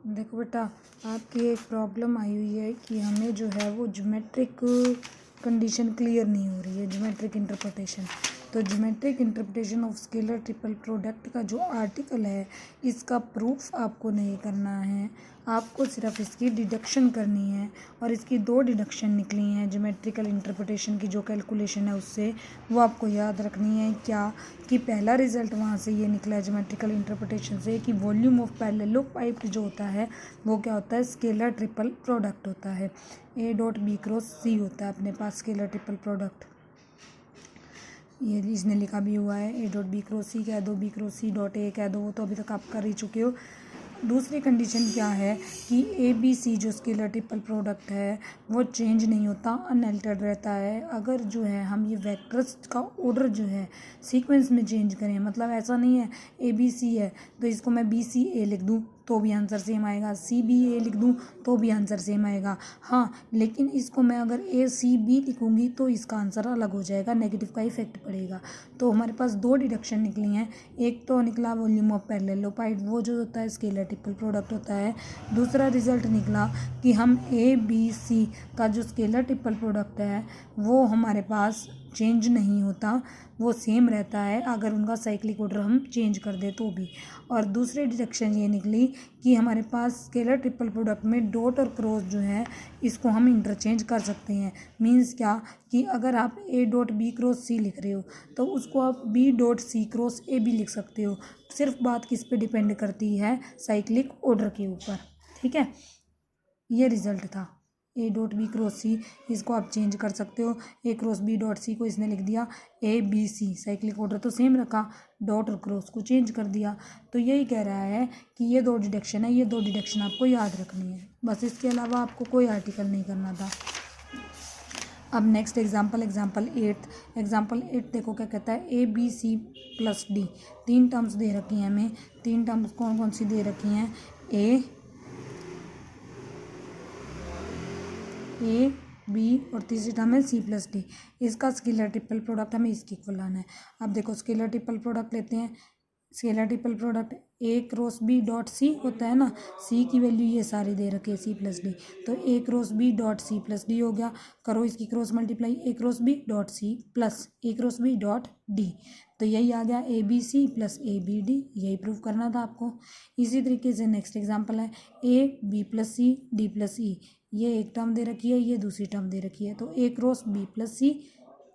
देखो बेटा, आपकी एक प्रॉब्लम आई हुई है कि हमें जो है वो ज्योमेट्रिक कंडीशन क्लियर नहीं हो रही है, ज्योमेट्रिक इंटरप्रिटेशन। तो geometric interpretation of scalar triple product का जो आर्टिकल है, इसका प्रूफ आपको नहीं करना है, आपको सिर्फ इसकी डिडक्शन करनी है। और इसकी 2 डिडक्शन निकली हैं ज्योमेट्रिकल इंटरप्रिटेशन की, जो कैलकुलेशन है उससे, वो आपको याद रखनी है। क्या कि पहला रिजल्ट वहाँ से ये निकला है ज्योमेट्रिकल इंटरप्रिटेशन से कि वॉल्यूम ऑफ पैरेललोपाइप्ड जो होता है वो क्या होता है, स्केलर ट्रिपल प्रोडक्ट होता है। A dot B cross C होता है अपने पास स्केलर ट्रिपल प्रोडक्ट। ये इसने लिखा भी हुआ है, A dot B cross C कह दो, B cross C dot A कह दो, वो तो अभी तक आप कर ही चुके हो। दूसरी कंडीशन क्या है कि ABC जो स्केलर ट्रिपल प्रोडक्ट है वो चेंज नहीं होता, अनअल्टर्ड रहता है। अगर जो है हम ये वेक्टर्स का ऑर्डर जो है सीक्वेंस में चेंज करें, मतलब ऐसा नहीं है ABC है तो इसको मैं BCA लिख दूँ तो भी आंसर सेम आएगा, CBA लिख दूँ तो भी आंसर सेम आएगा। हाँ, लेकिन इसको मैं अगर ACB लिखूँगी तो इसका आंसर अलग हो जाएगा, नेगेटिव का इफेक्ट पड़ेगा। तो हमारे पास 2 डिडक्शन निकली हैं। एक तो निकला वॉल्यूम ऑफ पैरेललोपाइड, वो जो होता है स्केलर ट्रिपल प्रोडक्ट होता है। दूसरा रिजल्ट निकला कि हम ABC का जो स्केलर ट्रिपल प्रोडक्ट है वो हमारे पास चेंज नहीं होता, वो सेम रहता है अगर उनका साइक्लिक ऑर्डर हम चेंज कर दें तो भी। और दूसरी डिडक्शन ये निकली कि हमारे पास स्केलर ट्रिपल प्रोडक्ट में डॉट और क्रॉस जो है इसको हम इंटरचेंज कर सकते हैं। मींस क्या कि अगर आप A dot B cross C लिख रहे हो तो उसको आप B dot C cross A भी लिख सकते हो। सिर्फ बात किस पे डिपेंड करती है, साइक्लिक ऑर्डर के ऊपर। ठीक है, ये रिजल्ट था। A dot B cross C, इसको आप चेंज कर सकते हो। A cross B dot C को इसने लिख दिया ABC, साइक्लिक ऑर्डर तो सेम रखा, डॉट और क्रॉस को चेंज कर दिया। तो यही कह रहा है कि ये 2 डिडक्शन है, ये 2 डिडक्शन आपको याद रखनी है, बस इसके अलावा आपको कोई आर्टिकल नहीं करना था। अब नेक्स्ट एग्जाम्पल 8 देखो क्या कहता है, ABC प्लस D, 3 टर्म्स दे रखी हैं हमें। 3 टर्म्स कौन कौन सी दे रखी हैं, A B और तीसरी टर्म है C प्लस D। इसका स्केलर ट्रिपल प्रोडक्ट हमें इसकी इक्वल लाना है। अब देखो स्केलर ट्रिपल प्रोडक्ट लेते हैं। Scalar triple product A cross B dot C होता है ना, C की वैल्यू ये सारी दे रखी है C प्लस D, तो A cross B dot C plus D हो गया। करो इसकी cross multiply, A cross B dot C plus A cross B dot D, तो यही आ गया ABC प्लस ABD। यही प्रूव करना था आपको। इसी तरीके से नेक्स्ट एग्जाम्पल है AB plus C D plus E। ये एक टर्म दे रखी है, ये दूसरी टर्म दे रखी है, तो A cross B plus C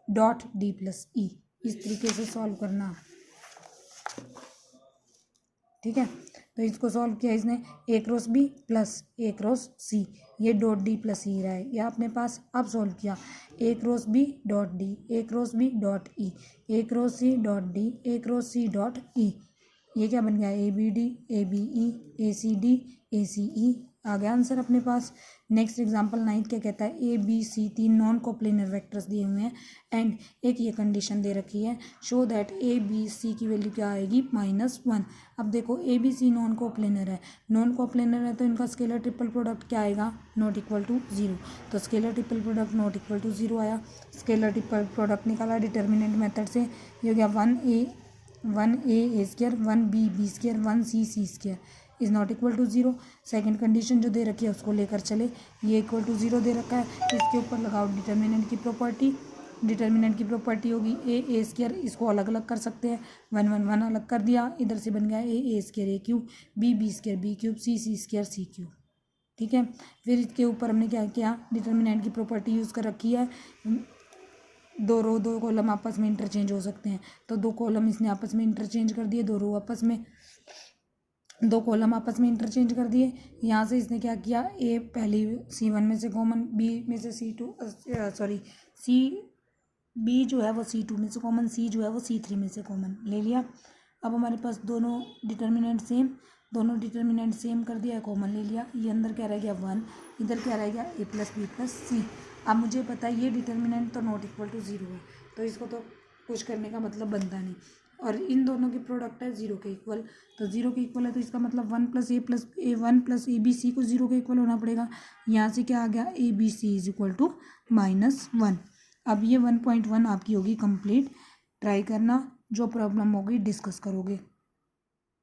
dot D plus E। इस तरीके से सॉल्व करना। ठीक है, तो इसको सॉल्व किया इसने, A cross B plus A cross C, ये डॉट D प्लस E रहा है, ये अपने पास। अब सॉल्व किया A cross B dot D, A cross B dot E, A cross C dot D, A cross C dot E। ये क्या बन गया, ABD ABE ACD ACE, आ गया आंसर अपने पास। नेक्स्ट एग्जांपल 9 क्या कहता है, ABC 3 नॉन कोप्लेनर वेक्टर्स दिए हुए हैं एंड एक ये कंडीशन दे रखी है, शो दैट ABC की वैल्यू क्या आएगी, -1। अब देखो ABC नॉन कोप्लेनर है, नॉन कोप्लेनर है तो इनका स्केलर ट्रिपल प्रोडक्ट क्या आएगा, नॉट इक्वल टू 0। तो scalar triple product not equal to 0 आया। स्केलर ट्रिपल प्रोडक्ट निकाला डिटर्मिनेंट मेथड से, ये हो गया 1A स्क्वायर 1B B स्क्वायर 1C C square is not equal to 0। Second condition जो दे रखी है उसको लेकर चले, ये इक्वल टू 0 दे रखा है, इसके ऊपर लगाओ डिटर्मिनेंट की प्रॉपर्टी। डिटर्मिनेंट की प्रॉपर्टी होगी A स्क्वायर, इसको अलग अलग कर सकते हैं, 1 1 1 अलग कर दिया, इधर से बन गया A square A cube, B square B cube, C square C cube. ठीक है, फिर इसके ऊपर हमने क्या किया, डिटर्मिनेंट की प्रॉपर्टी यूज़ कर रखी है। 2 रो 2 कॉलम आपस में इंटरचेंज हो सकते हैं, तो 2 कॉलम इसने आपस में इंटरचेंज कर दिए, 2 रो आपस में, 2 कॉलम आपस में इंटरचेंज कर दिए। यहाँ से इसने क्या किया, A पहली C1 में से कॉमन, B में से B जो है वो C2 में से कॉमन, C जो है वो C3 में से कॉमन ले लिया। अब हमारे पास दोनों डिटर्मिनेंट सेम कर दिया, कॉमन ले लिया। ये अंदर क्या रह गया 1, इधर क्या रह गया A plus B plus C। अब मुझे पता है ये डिटर्मिनेंट तो नॉट इक्वल टू 0 है, तो इसको तो कुछ करने का मतलब बनता नहीं, और इन दोनों की प्रोडक्ट है 0 के इक्वल, तो 0 के इक्वल है तो इसका मतलब 1 प्लस ABC को 0 के इक्वल होना पड़ेगा। यहाँ से क्या आ गया, ABC इज इक्वल टू -1। अब ये 1.1 आपकी होगी कंप्लीट। ट्राई करना, जो प्रॉब्लम होगी डिस्कस करोगे।